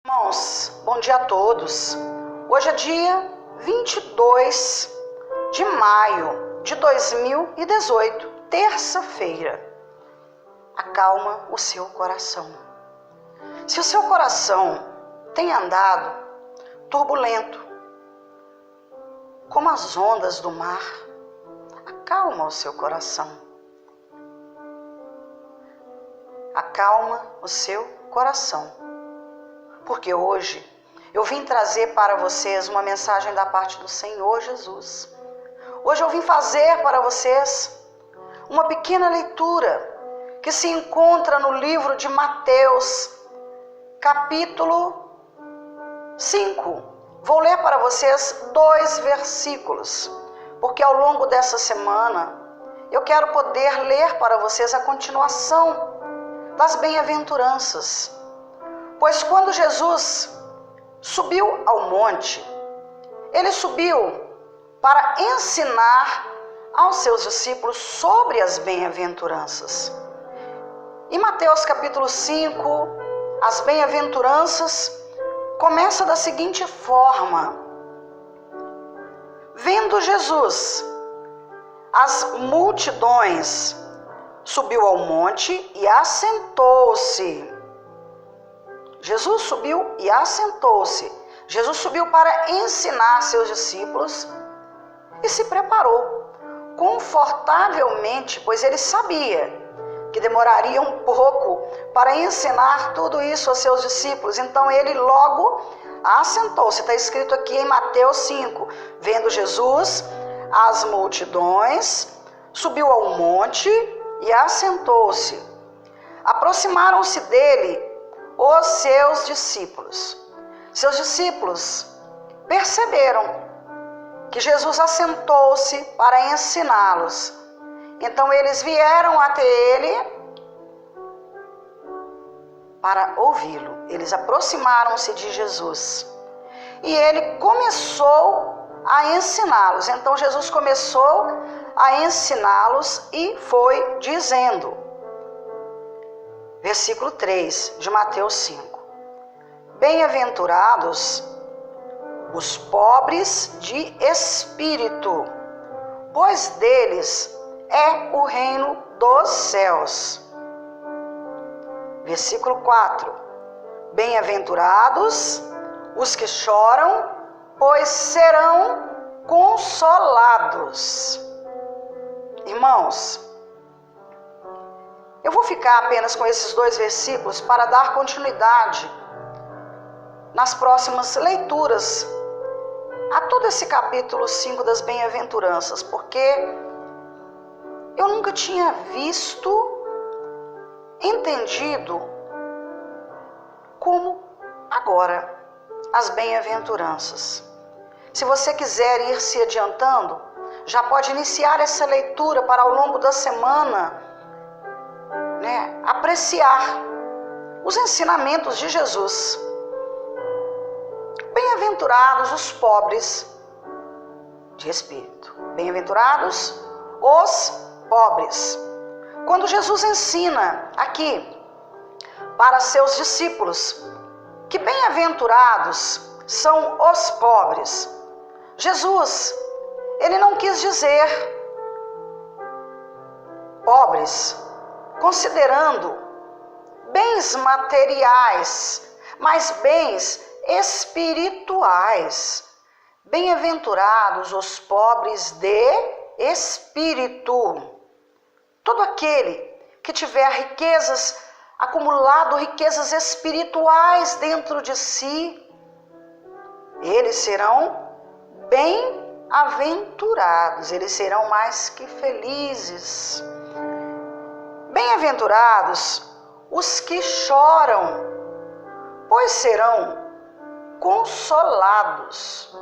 Irmãos, bom dia a todos. Hoje é dia 22 de maio de 2018, terça-feira. Acalma o seu coração. Se o seu coração tem andado turbulento, como as ondas do mar, acalma o seu coração. Acalma o seu coração. Porque hoje eu vim trazer para vocês uma mensagem da parte do Senhor Jesus. Hoje eu vim fazer para vocês uma pequena leitura que se encontra no livro de Mateus, capítulo 5. Vou ler para vocês 2 versículos, porque ao longo dessa semana eu quero poder ler para vocês a continuação das bem-aventuranças. Pois quando Jesus subiu ao monte, ele subiu para ensinar aos seus discípulos sobre as bem-aventuranças. Em Mateus capítulo 5, as bem-aventuranças começam da seguinte forma: vendo Jesus as multidões, subiu ao monte e assentou-se. Jesus subiu e assentou-se. Jesus subiu para ensinar seus discípulos e se preparou confortavelmente, pois ele sabia que demoraria um pouco para ensinar tudo isso aos seus discípulos. Então ele logo assentou-se. Está escrito aqui em Mateus 5. Vendo Jesus as multidões, subiu ao monte e assentou-se. Aproximaram-se dele os seus discípulos. Seus discípulos perceberam que Jesus assentou-se para ensiná-los. Então eles vieram até ele para ouvi-lo. Eles aproximaram-se de Jesus e ele começou a ensiná-los. Então Jesus começou a ensiná-los e foi dizendo, versículo 3 de Mateus 5: bem-aventurados os pobres de espírito, pois deles é o reino dos céus. Versículo 4: bem-aventurados os que choram, pois serão consolados. Irmãos, eu vou ficar apenas com esses 2 versículos para dar continuidade nas próximas leituras a todo esse capítulo 5 das bem-aventuranças, porque eu nunca tinha visto, entendido como agora as bem-aventuranças. Se você quiser ir se adiantando, já pode iniciar essa leitura para ao longo da semana, apreciar os ensinamentos de Jesus. Bem-aventurados os pobres de espírito. Bem-aventurados os pobres. Quando Jesus ensina aqui para seus discípulos que bem-aventurados são os pobres, Jesus, ele não quis dizer pobres considerando bens materiais, mas bens espirituais. Bem-aventurados os pobres de espírito. Todo aquele que tiver riquezas, acumulado riquezas espirituais dentro de si, eles serão bem-aventurados, eles serão mais que felizes. Bem-aventurados os que choram, pois serão consolados.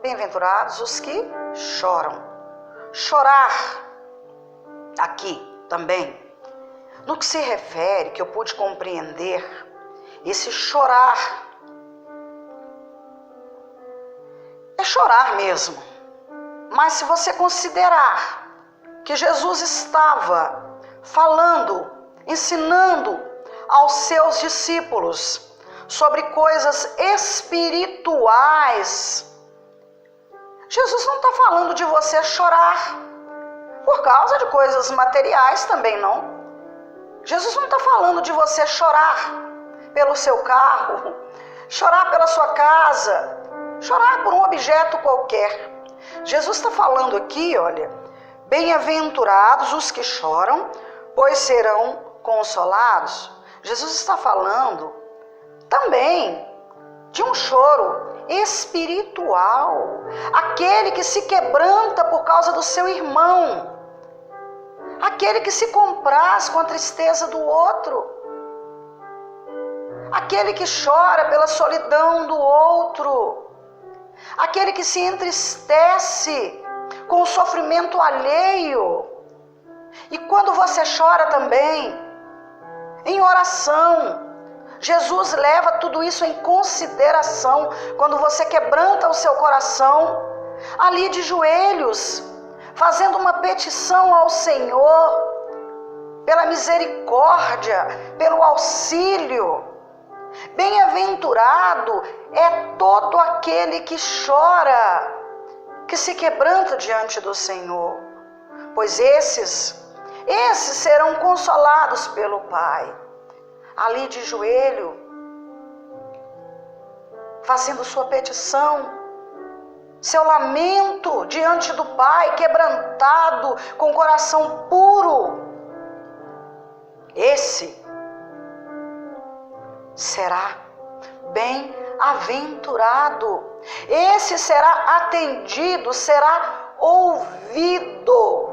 Bem-aventurados os que choram. Chorar aqui também, no que se refere, que eu pude compreender, esse chorar é chorar mesmo. Mas se você considerar que Jesus estava falando, ensinando aos seus discípulos sobre coisas espirituais, Jesus não está falando de você chorar por causa de coisas materiais também, não. Jesus não está falando de você chorar pelo seu carro, chorar pela sua casa, chorar por um objeto qualquer. Jesus está falando aqui, olha, bem-aventurados os que choram, pois serão consolados. Jesus está falando também de um choro espiritual, aquele que se quebranta por causa do seu irmão, aquele que se compraz com a tristeza do outro, aquele que chora pela solidão do outro, aquele que se entristece com o sofrimento alheio. E quando você chora também, em oração, Jesus leva tudo isso em consideração. Quando você quebranta o seu coração, ali de joelhos, fazendo uma petição ao Senhor, pela misericórdia, pelo auxílio. Bem-aventurado é todo aquele que chora, que se quebranta diante do Senhor, pois esses serão consolados pelo Pai. Ali de joelho, fazendo sua petição, seu lamento diante do Pai, quebrantado, com coração puro, esse será bem-aventurado, esse será atendido, será ouvido.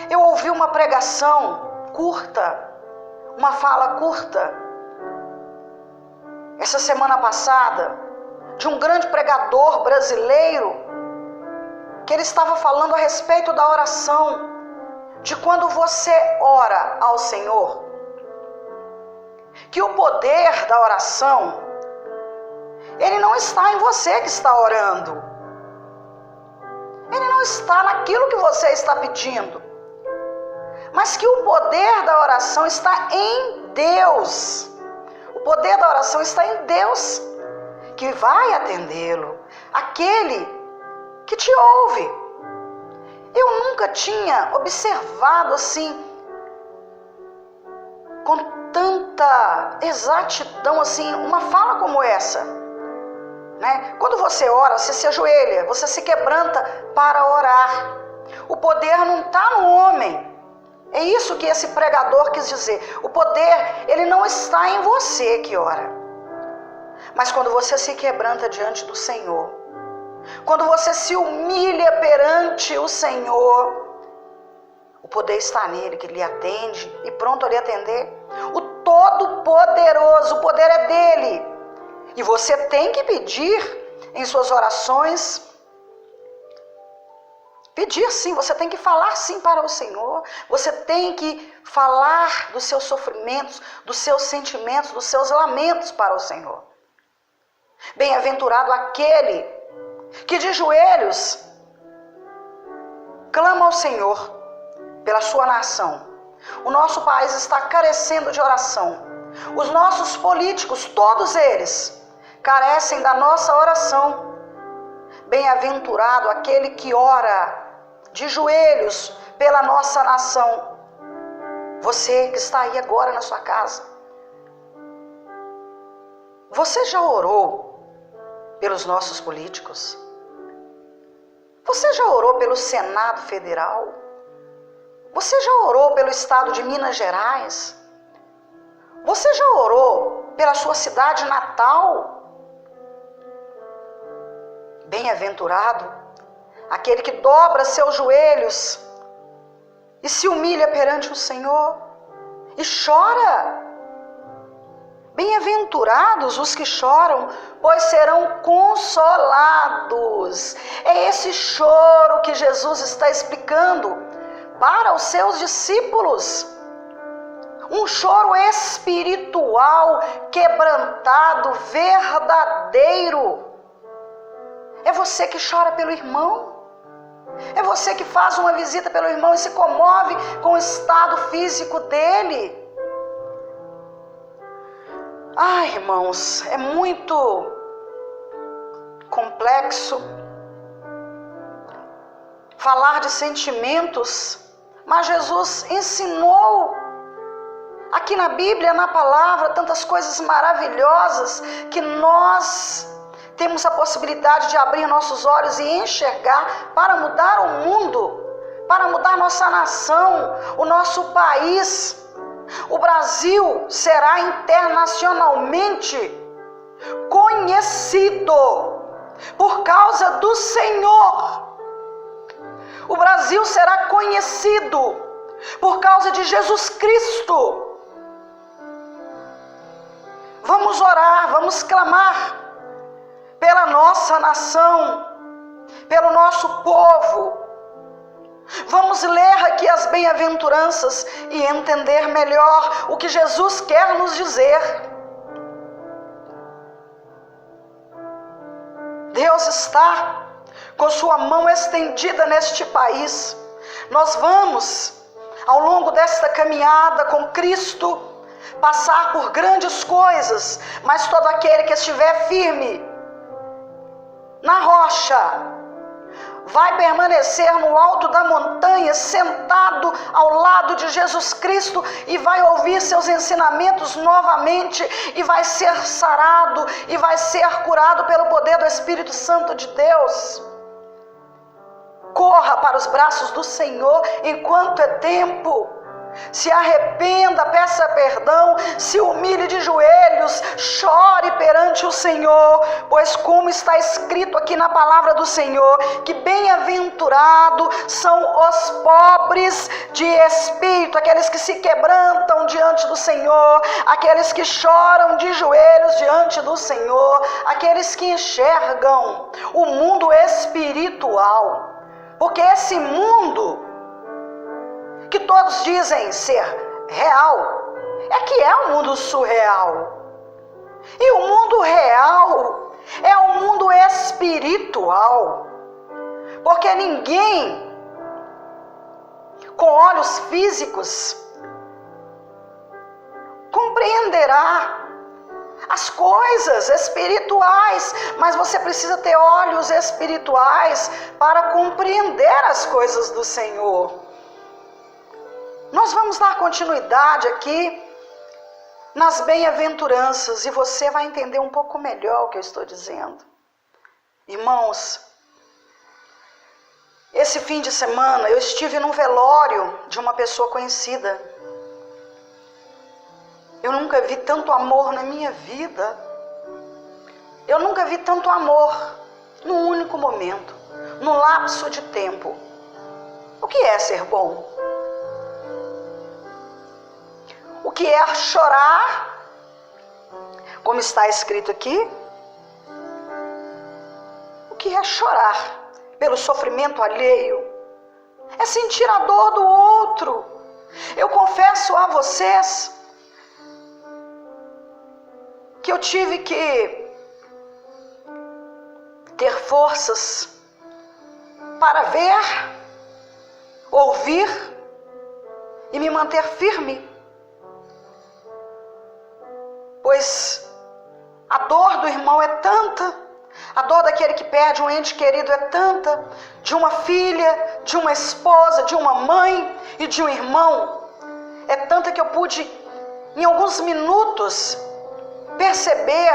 Eu ouvi uma pregação curta, uma fala curta, essa semana passada, de um grande pregador brasileiro, que ele estava falando a respeito da oração, de quando você ora ao Senhor, que o poder da oração, ele não está em você que está orando, ele não está naquilo que você está pedindo, mas que o poder da oração está em Deus. O poder da oração está em Deus, que vai atendê-lo, aquele que te ouve. Eu nunca tinha observado assim, com tanta exatidão assim, uma fala como essa, né? Quando você ora, você se ajoelha, você se quebranta para orar. O poder não está no homem. É isso que esse pregador quis dizer. O poder, ele não está em você que ora. Mas quando você se quebranta diante do Senhor, quando você se humilha perante o Senhor, o poder está nele, que lhe atende e pronto a lhe atender. O Todo-Poderoso, o poder é dele. E você tem que pedir em suas orações. Pedir sim, você tem que falar sim para o Senhor. Você tem que falar dos seus sofrimentos, dos seus sentimentos, dos seus lamentos para o Senhor. Bem-aventurado aquele que de joelhos clama ao Senhor pela sua nação. O nosso país está carecendo de oração. Os nossos políticos, todos eles, carecem da nossa oração. Bem-aventurado aquele que ora de joelhos pela nossa nação. Você que está aí agora na sua casa, você já orou pelos nossos políticos? Você já orou pelo Senado Federal? Você já orou pelo estado de Minas Gerais? Você já orou pela sua cidade natal? Bem-aventurado aquele que dobra seus joelhos e se humilha perante o Senhor e chora. Bem-aventurados os que choram, pois serão consolados. É esse choro que Jesus está explicando para os seus discípulos. Um choro espiritual, quebrantado, verdadeiro. É você que chora pelo irmão. É você que faz uma visita pelo irmão e se comove com o estado físico dele. Ai, irmãos, é muito complexo falar de sentimentos, mas Jesus ensinou aqui na Bíblia, na palavra, tantas coisas maravilhosas que nós temos a possibilidade de abrir nossos olhos e enxergar para mudar o mundo, para mudar nossa nação, o nosso país. O Brasil será internacionalmente conhecido por causa do Senhor. O Brasil será conhecido por causa de Jesus Cristo. Vamos orar, vamos clamar pela nossa nação, pelo nosso povo. Vamos ler aqui as bem-aventuranças e entender melhor o que Jesus quer nos dizer. Deus está com sua mão estendida neste país. Nós vamos, ao longo desta caminhada com Cristo, passar por grandes coisas, mas todo aquele que estiver firme na rocha vai permanecer no alto da montanha, sentado ao lado de Jesus Cristo, e vai ouvir seus ensinamentos novamente, e vai ser sarado, e vai ser curado pelo poder do Espírito Santo de Deus. Corra para os braços do Senhor enquanto é tempo. Se arrependa, peça perdão, se humilhe de joelhos, chore perante o Senhor, pois como está escrito aqui na palavra do Senhor, que bem-aventurados são os pobres de espírito, aqueles que se quebrantam diante do Senhor, aqueles que choram de joelhos diante do Senhor, aqueles que enxergam o mundo espiritual, porque esse mundo que todos dizem ser real, que é um mundo surreal. E o mundo real é o mundo espiritual. Porque ninguém com olhos físicos compreenderá as coisas espirituais, mas você precisa ter olhos espirituais para compreender as coisas do Senhor. Nós vamos dar continuidade aqui nas bem-aventuranças e você vai entender um pouco melhor o que eu estou dizendo. Irmãos, esse fim de semana eu estive num velório de uma pessoa conhecida. Eu nunca vi tanto amor na minha vida. Eu nunca vi tanto amor num único momento, num lapso de tempo. O que é ser bom? O que é chorar, como está escrito aqui? O que é chorar pelo sofrimento alheio? É sentir a dor do outro. Eu confesso a vocês que eu tive que ter forças para ver, ouvir e me manter firme. Pois a dor do irmão é tanta, a dor daquele que perde um ente querido é tanta, de uma filha, de uma esposa, de uma mãe e de um irmão, é tanta que eu pude, em alguns minutos, perceber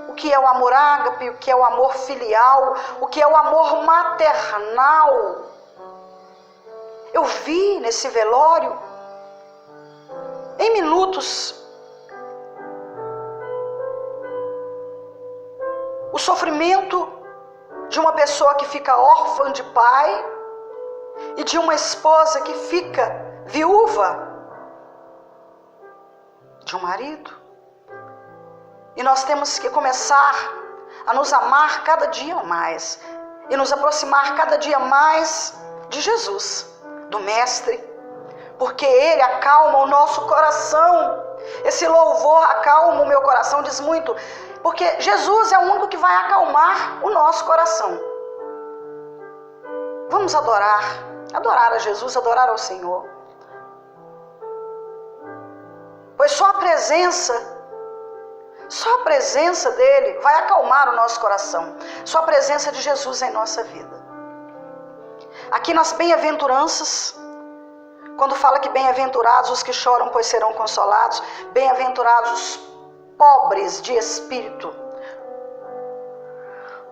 o que é o amor ágape, o que é o amor filial, o que é o amor maternal. Eu vi nesse velório, em minutos, o sofrimento de uma pessoa que fica órfã de pai e de uma esposa que fica viúva de um marido. E nós temos que começar a nos amar cada dia mais e nos aproximar cada dia mais de Jesus, do Mestre, porque Ele acalma o nosso coração. Esse louvor acalma o meu coração, diz muito, porque Jesus é o único que vai acalmar o nosso coração. Vamos adorar a Jesus, adorar ao Senhor. pois só a presença dele vai acalmar o nosso coração, só a presença de Jesus em nossa vida. Aqui nas bem-aventuranças, quando fala que bem-aventurados os que choram, pois serão consolados, bem-aventurados os pobres de espírito,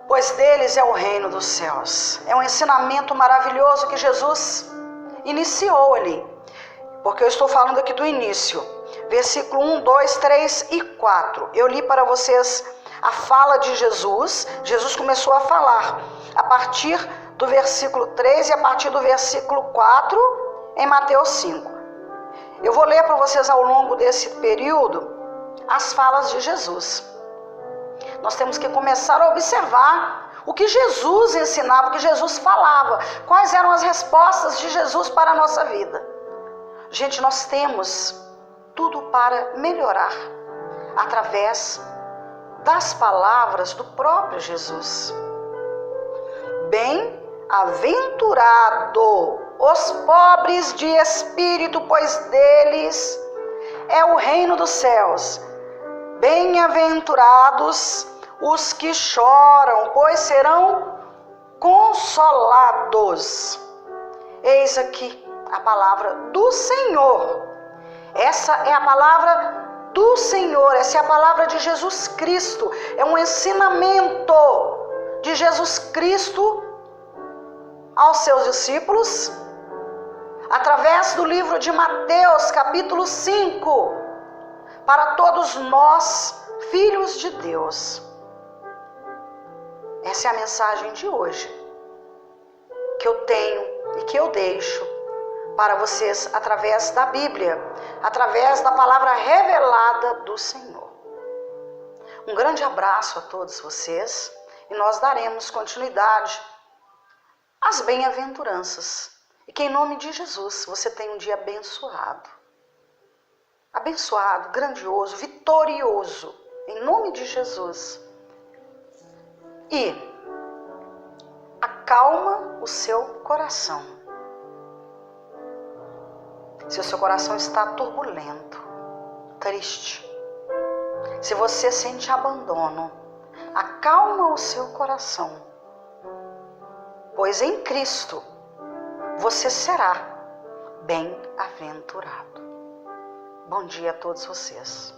pois deles é o reino dos céus. É um ensinamento maravilhoso que Jesus iniciou ali, porque eu estou falando aqui do início, versículo 1, 2, 3 e 4. Eu li para vocês a fala de Jesus. Jesus começou a falar a partir do versículo 3 e a partir do versículo 4 em Mateus 5. Eu vou ler para vocês ao longo desse período as falas de Jesus. Nós temos que começar a observar o que Jesus ensinava, o que Jesus falava, quais eram as respostas de Jesus para a nossa vida. Gente, nós temos tudo para melhorar através das palavras do próprio Jesus. Bem-aventurado os pobres de espírito, pois deles é o reino dos céus. Bem-aventurados os que choram, pois serão consolados. Eis aqui a palavra do Senhor. Essa é a palavra do Senhor, essa é a palavra de Jesus Cristo. É um ensinamento de Jesus Cristo aos seus discípulos, através do livro de Mateus, capítulo 5, para todos nós, filhos de Deus. Essa é a mensagem de hoje, que eu tenho e que eu deixo para vocês através da Bíblia, através da palavra revelada do Senhor. Um grande abraço a todos vocês e nós daremos continuidade às bem-aventuranças. E que em nome de Jesus você tenha um dia abençoado. Abençoado, grandioso, vitorioso, em nome de Jesus. E acalma o seu coração. Se o seu coração está turbulento, triste, se você sente abandono, acalma o seu coração, pois em Cristo você será bem-aventurado. Bom dia a todos vocês.